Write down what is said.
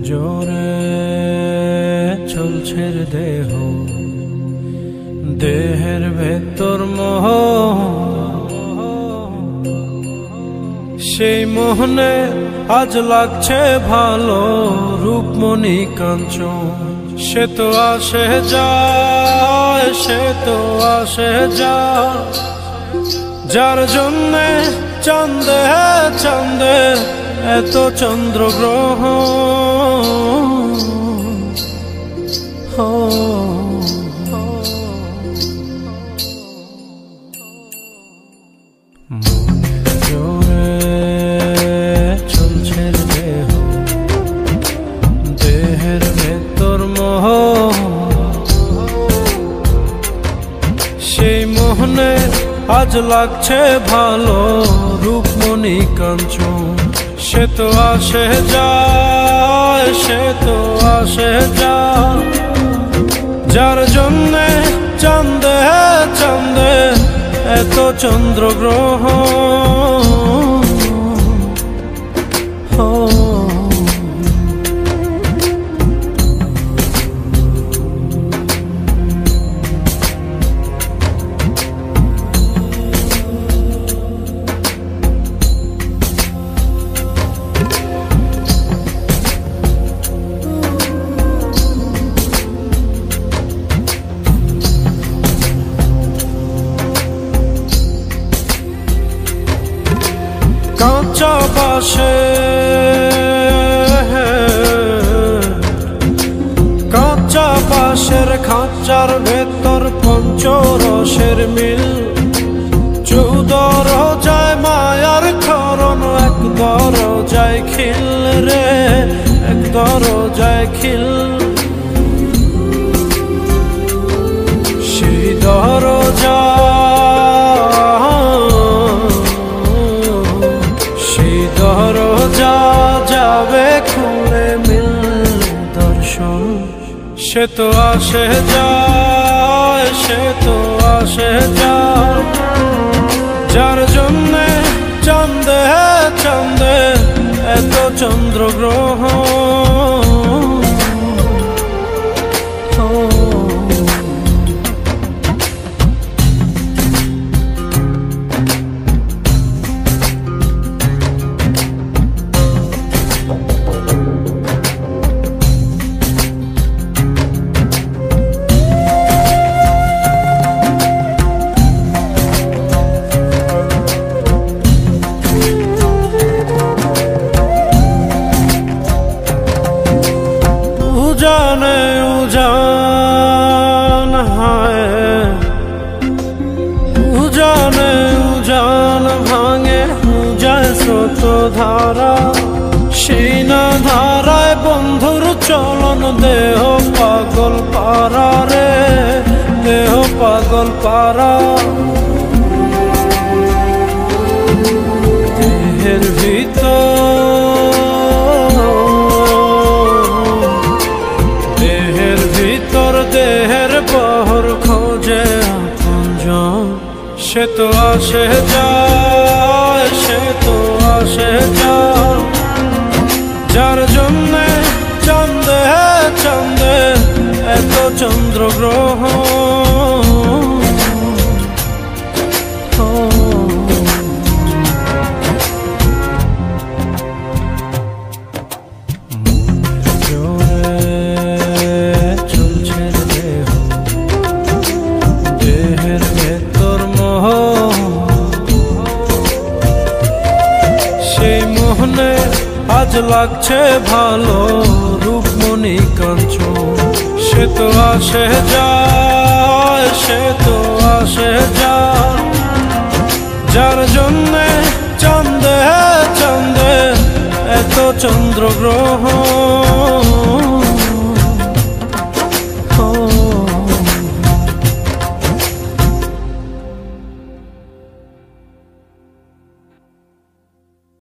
জোরে চলছে দেহ, দেহের ভেতর মোহ, সেই মোহনে আজ লাগছে ভালো রূপমণি কাঞ্চন। সে তো আসে যায়, সে তো আসে যায়, যার জন্যে চাঁদে চাঁদে এত চন্দ্রগ্রহ। জোরে চলছে দেহ, দেহের ভেতর মোহ, সেই মোহনে আজ লাগছে ভালো রূপমণি কাঞ্চন। সে তো আসে যায়, সে তো আসে যায়, যার জন্যে চাঁদে চাঁদে এত চন্দ্রগ্রহ। কাঁচা বাসে কাঁচা বাসের খাঁচার ভেতর পঞ্চরসের মিল, 14 রোজায় মায়ার খরণ, এক দরজায় খিল রে, এক দরজায় খিল। সেই দরজা দরজা যাবে খুলে মিল দর্শন। সে তো আসে যায়, সে তো আসে যায়, যার জন্যে চাঁদে চাঁদে এত চন্দ্রগ্রহ। উজানে উজান হায়, উজানে উজান ভাঙে উজায় স্রোত ধারা, সেই না ধারায় বন্ধুর চলন, দেহ পাগল পারা রে, দেহ পাগল পারা। দেহের ভিতর দেহের বহর খোঁজে আপনজন। সে তো আসে যায়, সে তো আসে যায়, যার জন্যে চাঁদে চাঁদে এত চন্দ্রগ্রহ। আজ লাগছে ভালো রূপমণি কাঞ্চন। সে তো আসে যায়, সে তো আসে যায়, যার জন্যে চাঁদে চাঁদে এত চন্দ্রগ্রহ।